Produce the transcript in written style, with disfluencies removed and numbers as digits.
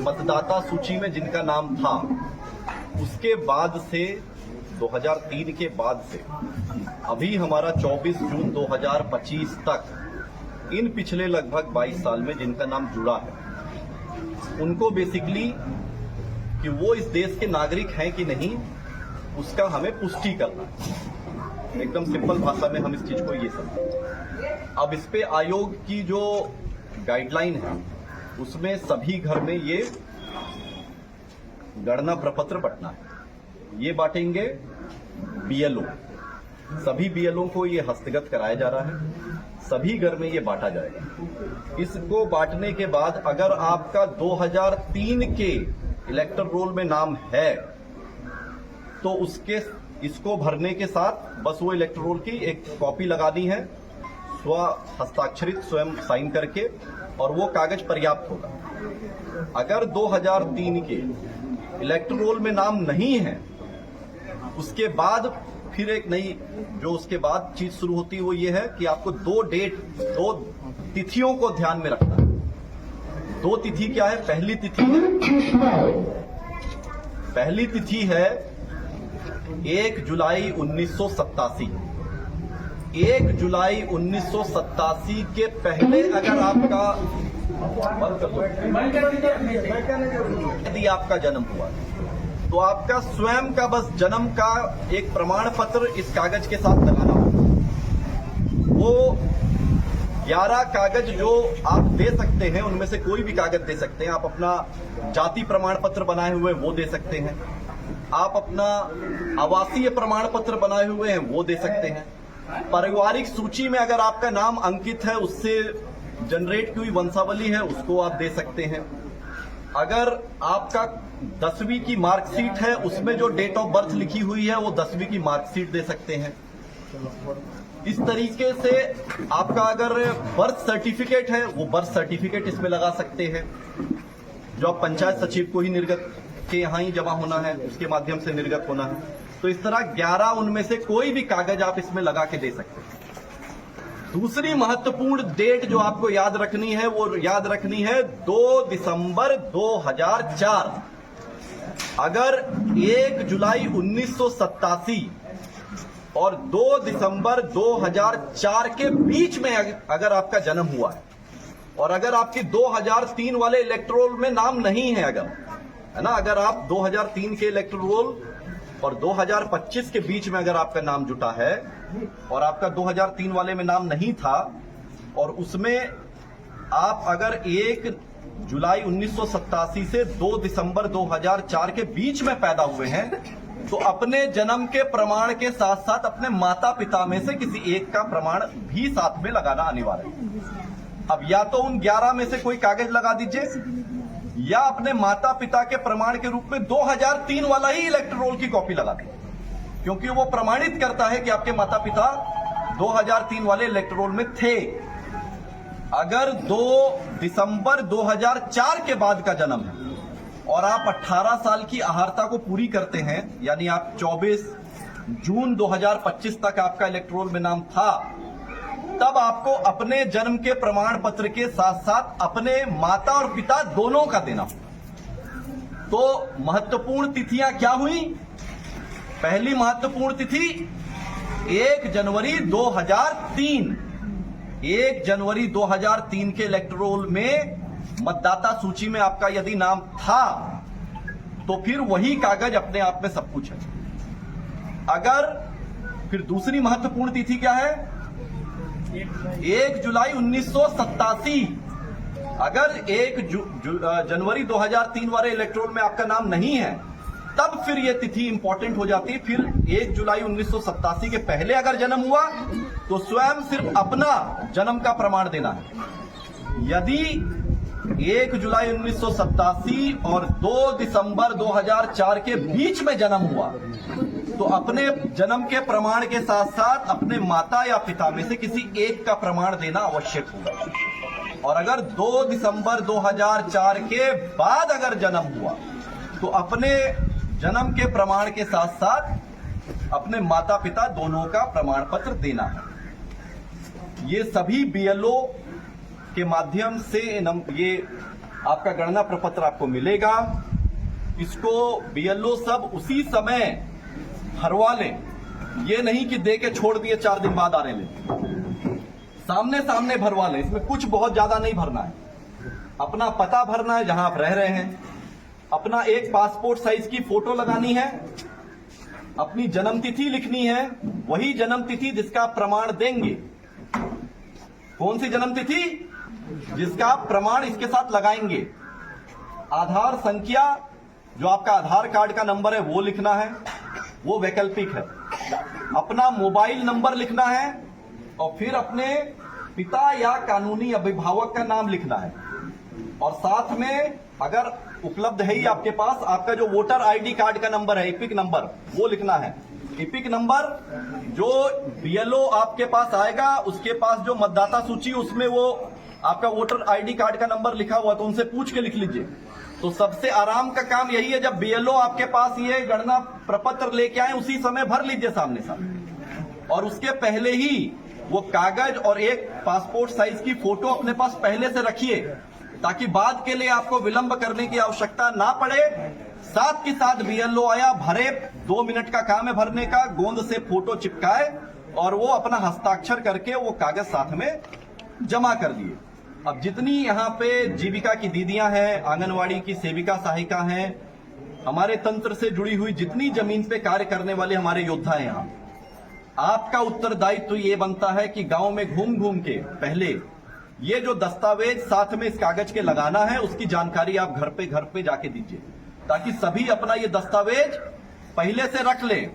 मतदाता सूची में जिनका नाम था, उसके बाद से 2003 के बाद से अभी हमारा 24 जून 2025 तक इन पिछले लगभग 22 साल में जिनका नाम जुड़ा है, उनको बेसिकली कि वो इस देश के नागरिक हैं कि नहीं, उसका हमें पुष्टि करना है। एकदम सिंपल भाषा में हम इस चीज को ये समझें। अब इस पे आयोग की जो गाइडलाइन है, उसमें सभी घर में ये गणना प्रपत्र बंटना है। ये बांटेंगे बीएलओ, सभी बीएलओ को ये हस्तगत कराया जा रहा है, सभी घर में ये बांटा जाएगा। इसको बांटने के बाद अगर आपका 2003 के इलेक्टर रोल में नाम है तो इसको भरने के साथ बस वो इलेक्टर रोल की एक कॉपी लगानी है, स्व हस्ताक्षरित स्वयं साइन करके, और वो कागज पर्याप्त होगा। अगर 2003 के इलेक्टर रोल में नाम नहीं है, उसके बाद फिर एक नई जो उसके बाद चीज शुरू होती है वो ये है कि आपको दो तिथियों को ध्यान में रखना है। दो तिथि क्या है? पहली तिथि है 1 जुलाई 1987। 1 जुलाई 1987 के पहले अगर आपका यदि आपका जन्म हुआ तो आपका स्वयं का बस जन्म का एक प्रमाण पत्र इस कागज के साथ लगाना होगा। वो 11 कागज जो आप दे सकते हैं, उनमें से कोई भी कागज दे सकते हैं। आप अपना जाति प्रमाण पत्र बनाए हुए वो दे सकते हैं, आप अपना आवासीय प्रमाण पत्र बनाए हुए हैं वो दे सकते हैं, पारिवारिक सूची में अगर आपका नाम अंकित है, उससे जनरेट की हुई वंशावली है, उसको आप दे सकते हैं। अगर आपका 10वीं की मार्कशीट है, उसमें जो डेट ऑफ बर्थ लिखी हुई है वो 10वीं की मार्कशीट दे सकते हैं। इस तरीके से आपका अगर बर्थ सर्टिफिकेट है, वो बर्थ सर्टिफिकेट इसमें लगा सकते हैं, जो आप पंचायत सचिव को ही निर्गत के यहां ही जमा होना है, उसके माध्यम से निर्गत होना है। तो इस तरह 11 उनमें से कोई भी कागज आप इसमें लगा के दे सकते हैं। दूसरी महत्वपूर्ण डेट जो आपको याद रखनी है, वो याद रखनी है 2 दिसंबर 2004। अगर 1 जुलाई 1987 और 2 दिसंबर 2004 के बीच में अगर आपका जन्म हुआ है, और अगर आपकी 2003 वाले इलेक्टोरल में नाम नहीं है, अगर है ना, अगर आप 2003 के इलेक्टोरल और 2025 के बीच में अगर आपका नाम जुटा है और आपका 2003 वाले में नाम नहीं था, और उसमें आप अगर 1 जुलाई 1987 से 2 दिसंबर 2004 के बीच में पैदा हुए हैं, तो अपने जन्म के प्रमाण के साथ साथ अपने माता पिता में से किसी एक का प्रमाण भी साथ में लगाना अनिवार्य है। अब या तो उन 11 में से कोई कागज लगा दीजिए, या अपने माता पिता के प्रमाण के रूप में 2003 वाला ही इलेक्टर रोल की कॉपी लगा दीजिए, क्योंकि वो प्रमाणित करता है कि आपके माता पिता 2003 वाले इलेक्टर रोल में थे। अगर 2 दिसंबर 2004 के बाद का जन्म है और आप 18 साल की अहार्ता को पूरी करते हैं, यानी आप 24 जून 2025 तक आपका इलेक्टोरल में नाम था, तब आपको अपने जन्म के प्रमाण पत्र के साथ साथ अपने माता और पिता दोनों का देना होगा। तो महत्वपूर्ण तिथियां क्या हुई? पहली महत्वपूर्ण तिथि 1 जनवरी 2003। 1 जनवरी 2003 के इलेक्टोरल में मतदाता सूची में आपका यदि नाम था, तो फिर वही कागज अपने आप में सब कुछ है। अगर फिर दूसरी महत्वपूर्ण तिथि क्या है? 1 जुलाई 1987। अगर 1 जनवरी 2003 वाले इलेक्टोरल में आपका नाम नहीं है, तब फिर यह तिथि इंपॉर्टेंट हो जाती है। फिर 1 जुलाई 1987 के पहले अगर जन्म हुआ तो स्वयं सिर्फ अपना जन्म का प्रमाण देना है। यदि 1 जुलाई 1987 और 2 दिसंबर 2004 के बीच में जन्म हुआ, तो अपने जन्म के प्रमाण के साथ साथ अपने माता या पिता में से किसी एक का प्रमाण देना आवश्यक होगा। और अगर 2 दिसंबर 2004 के बाद अगर जन्म हुआ, तो अपने जन्म के प्रमाण के साथ साथ अपने माता पिता दोनों का प्रमाण पत्र देना है। ये सभी बीएलओ के माध्यम से ये आपका गणना प्रपत्र आपको मिलेगा। इसको बीएलओ सब उसी समय भरवा लें, ये नहीं कि दे के छोड़ दिए 4 दिन बाद आ रहे लें। सामने सामने भरवा लें। इसमें कुछ बहुत ज्यादा नहीं भरना है। अपना पता भरना है जहां आप रह रहे हैं, अपना एक पासपोर्ट साइज की फोटो लगानी है, अपनी जन्म तिथि लिखनी है, वही जन्म तिथि जिसका आप प्रमाण देंगे। कौन सी जन्म तिथि? जिसका आप प्रमाण इसके साथ लगाएंगे। आधार संख्या, जो आपका आधार कार्ड का नंबर है वो लिखना है, वो वैकल्पिक है। अपना मोबाइल नंबर लिखना है और फिर अपने पिता या कानूनी अभिभावक का नाम लिखना है। और साथ में अगर उपलब्ध है ही आपके पास, आपका जो वोटर आईडी कार्ड का नंबर है, इपिक नंबर, वो लिखना है। इपिक नंबर जो बीएलओ आपके पास आएगा, उसके पास जो मतदाता सूची उसमें वो आपका वोटर आईडी कार्ड का नंबर लिखा हुआ है, तो उनसे पूछ के लिख लीजिए। तो सबसे आराम का काम यही है, जब बीएलओ आपके पास ये गणना प्रपत्र लेके आए उसी समय भर लीजिए सामने सामने। और उसके पहले ही वो कागज और एक पासपोर्ट साइज की फोटो अपने पास पहले से रखिए, ताकि बाद के लिए आपको विलंब करने की आवश्यकता ना पड़े। साथ के साथ बीएलओ आया, भरे, 2 मिनट का काम है भरने का, गोंद से फोटो चिपकाए और वो अपना हस्ताक्षर करके वो कागज साथ में जमा कर दिए। अब जितनी यहाँ पे जीविका की दीदियां हैं, आंगनवाड़ी की सेविका सहायिका हैं, हमारे तंत्र से जुड़ी हुई जितनी जमीन पे कार्य करने वाले हमारे योद्धा हैं, यहाँ आपका उत्तरदायित्व तो ये बनता है कि गांव में घूम घूम के पहले ये जो दस्तावेज साथ में इस कागज के लगाना है, उसकी जानकारी आप घर पे जाके दीजिए, ताकि सभी अपना ये दस्तावेज पहले से रख लें।